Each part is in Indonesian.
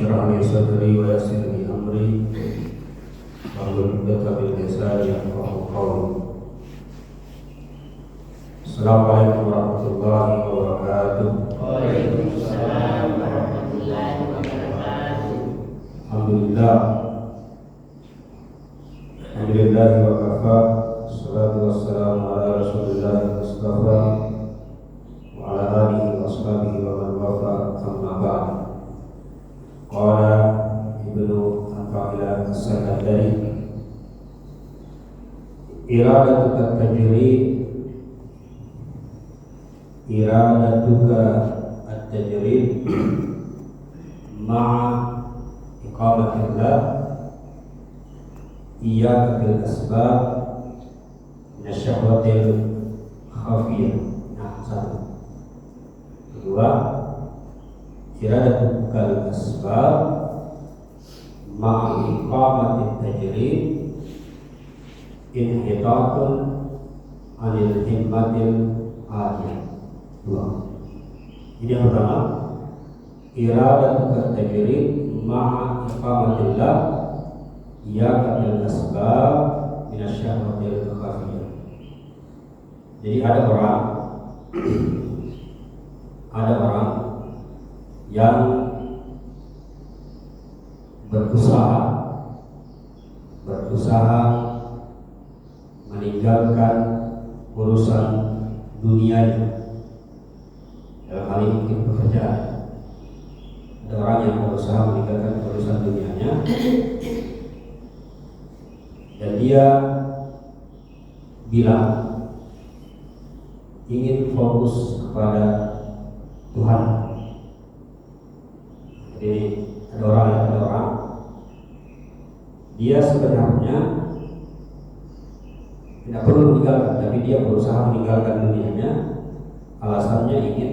اشرح لي صدري ويسر لي أمري واحلل عقدة من لساني يفقهوا قولي. Assalamualaikum warahmatullahi wabarakatuh. Waalaikumsalam warahmatullahi wabarakatuh. Alhamdulillah wa kafa. Wassalatu wassalamu ala Rasulillahi Mustafa wa ala alihi wa ashabihi wa man wafa. Amma ba'd. Qala Ibnu Athaillah As-Sakandari, iradatuka at-tajrid ma'a iqamatillah iyyaka bil asbab nasyahwatil khafiyah. Nah, satu. Kedua, iradatul asbab ma'a iqamatit tajrid inhitatun anil himmatil aliyah. Dua. Ini yang pertama, iradatul tajrid ma'a iqamatillah iyyaka bil asbab minasyahwatil khafiyah. Jadi ada orang yang berusaha meninggalkan urusan dunianya. Dalam hal ini mungkin pekerjaan. Ada orang yang berusaha meninggalkan urusan dunianya dan dia bilang ingin fokus kepada Tuhan. Jadi ada orang dia sebenarnya tidak perlu meninggalkan, tapi dia berusaha meninggalkan dunianya. Alasannya ingin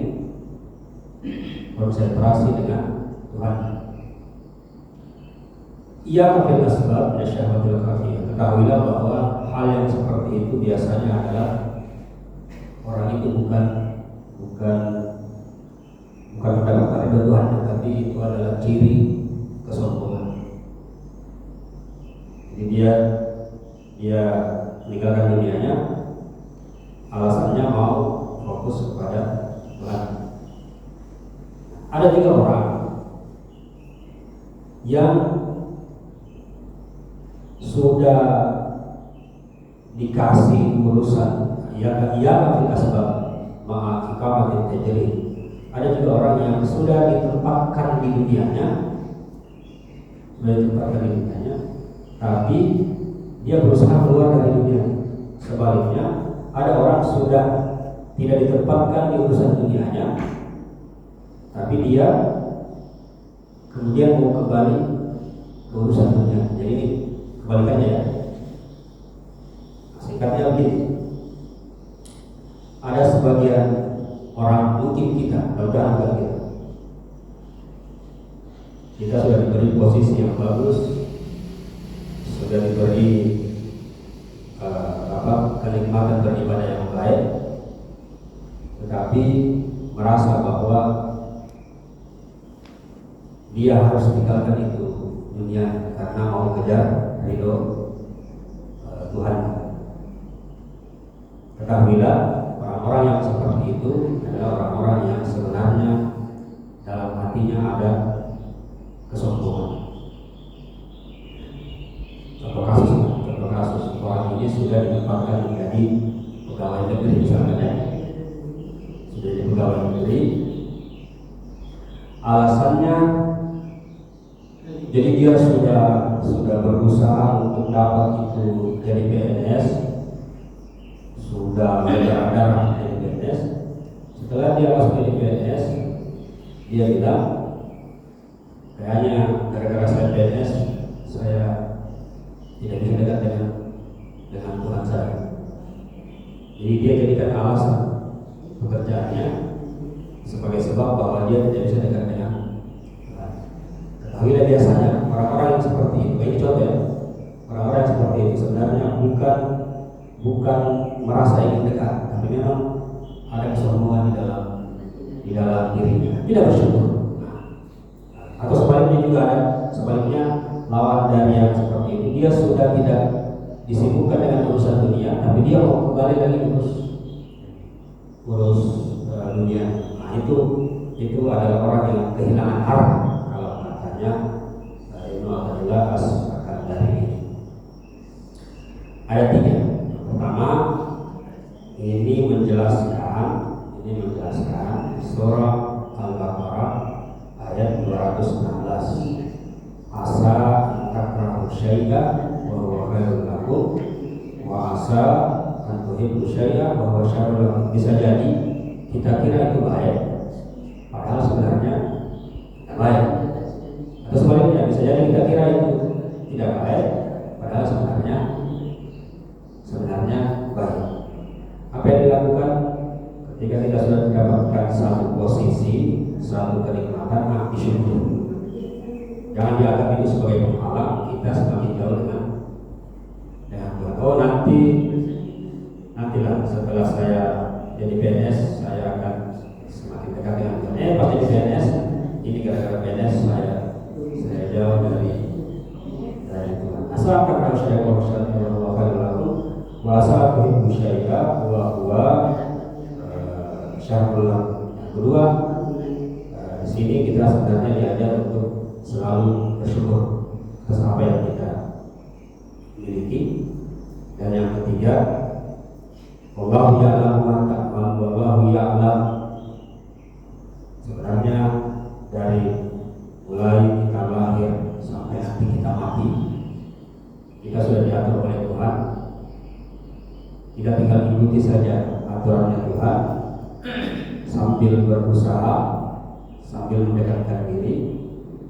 konsentrasi dengan Tuhan. Ia kafir asbab nasyahwatil khafiyah. Ketahuilah bahwa hal yang seperti itu biasanya adalah orang itu bukan mendapatkan ridho Tuhan, tetapi itu adalah ciri kesombongan. Jadi dia meninggalkan dunianya, alasannya mau fokus kepada Tuhan. Ada 3 orang yang sudah dikasih urusan fil asbab ma'a iqamatit tajrid. Ada juga orang yang sudah ditempatkan di dunianya, tapi dia berusaha keluar dari dunia. Sebaliknya, ada orang sudah tidak ditempatkan di urusan dunianya, tapi dia kemudian mau kembali ke urusan dunia. Jadi ini kebalikannya ya. Singkatnya begini, ada sebagian orang, mungkin kita, mudah-mudahan kita sudah diberi posisi yang bagus, sudah diberi kenikmatan beribadah yang baik, tetapi merasa bahwa dia harus tinggalkan itu dunia karena mau kejar ridho Tuhan. Ketahuilah, orang-orang yang seperti itu adalah orang-orang yang sebenarnya dalam hatinya ada kesombongan. Contoh kasus orang ini sudah ditempatkan menjadi pegawai negeri misalnya, sudah jadi pegawai negeri. Alasannya, jadi dia sudah berusaha untuk dapat itu jadi PNS, sudah berdarah jadi PNS. Setelah dia masuk jadi PNS, dia bilang, kayaknya gara-gara saya PNS, saya tidak bisa dekat dengan Tuhan saya. Jadi dia jadikan alasan pekerjaannya sebagai sebab bahwa dia tidak bisa dekat dengan Tuhan. Ketahuilah biasanya orang-orang yang seperti itu, ini contoh ya, orang-orang yang seperti itu sebenarnya bukan merasa ingin dekat, tapi memang ada kesombongan di dalam dirinya, tidak bersyukur. Atau sebaliknya juga dia sudah tidak disibukkan dengan urusan dunia, tapi dia mau kembali lagi urus dunia. Nah itu adalah orang yang kehilangan arah kalau katanya Ibnu Athaillah As-Sakandari. Ayat 3. Yang pertama ini menjelaskan surah Al-Baqarah ayat 216. Asa takrahu syai'an wa huwa khairul lakum wa asa an tuhibbu syai'an wa huwa syarrul lakum. Bisa jadi kita kira itu baik, padahal sebenarnya tidak baik. Atau sebaliknya, bisa jadi kita kira itu tidak baik, padahal sebenarnya baik. Apa yang dilakukan ketika kita sudah mendapatkan satu posisi, satu kenikmatan, maka disyukuri. Jangan dianggap itu sebagai penghalang kita semakin jauh dengan Tuhan. Oh nantilah setelah saya jadi PNS saya akan semakin dekat dengan Tuhan. Pas jadi PNS ini gara-gara PNS saya jauh dari Tuhan. Asalkan harus saya bersyukur Allah lalu bahasa tuhibbu syai'a wa huwa syarrul lakum. Yang kedua, di sini kita sebenarnya diajar untuk selalu bersyukur atas apa yang kita miliki. Dan yang ketiga, wallahu ya'lamu ma ta'malun wallahu ya'lam. Sebenarnya dari mulai kita lahir sampai nanti kita mati, kita sudah diatur oleh Tuhan. Kita tinggal ikuti saja aturannya Tuhan sambil berusaha, sambil mendekatkan diri.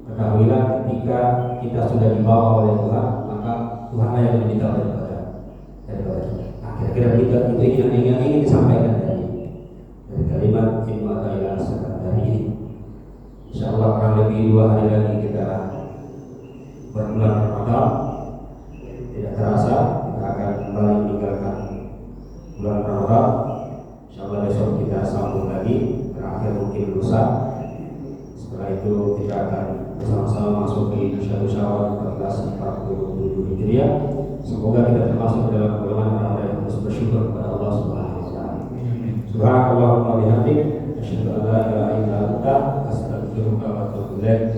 Ketahuilah ketika kita sudah dibawa oleh Tuhan, maka Tuhan yang meminta daripada kita. Nah, kira-kira itu yang ingin disampaikan dari kalimat Ibnu Athaillah As-Sakandari ini. Insyaallah kurang lebih 2 hari lagi kita berbulan Ramadan. Tidak terasa kita akan kembali meninggalkan bulan Ramadan. Insyaallah besok kita sambung lagi, terakhir mungkin lusa. Setelah itu kita akan bersama-sama masuk di Syawal 1447 Hijriah. Semoga kita termasuk dalam golongan orang-orang yang terus bersyukur kepada Allah Subhanahu wa taala. Subhanakallahumma wa bihamdik, asyhadu an la ilaha illa anta, astaghfiruka wa atubu ilaik.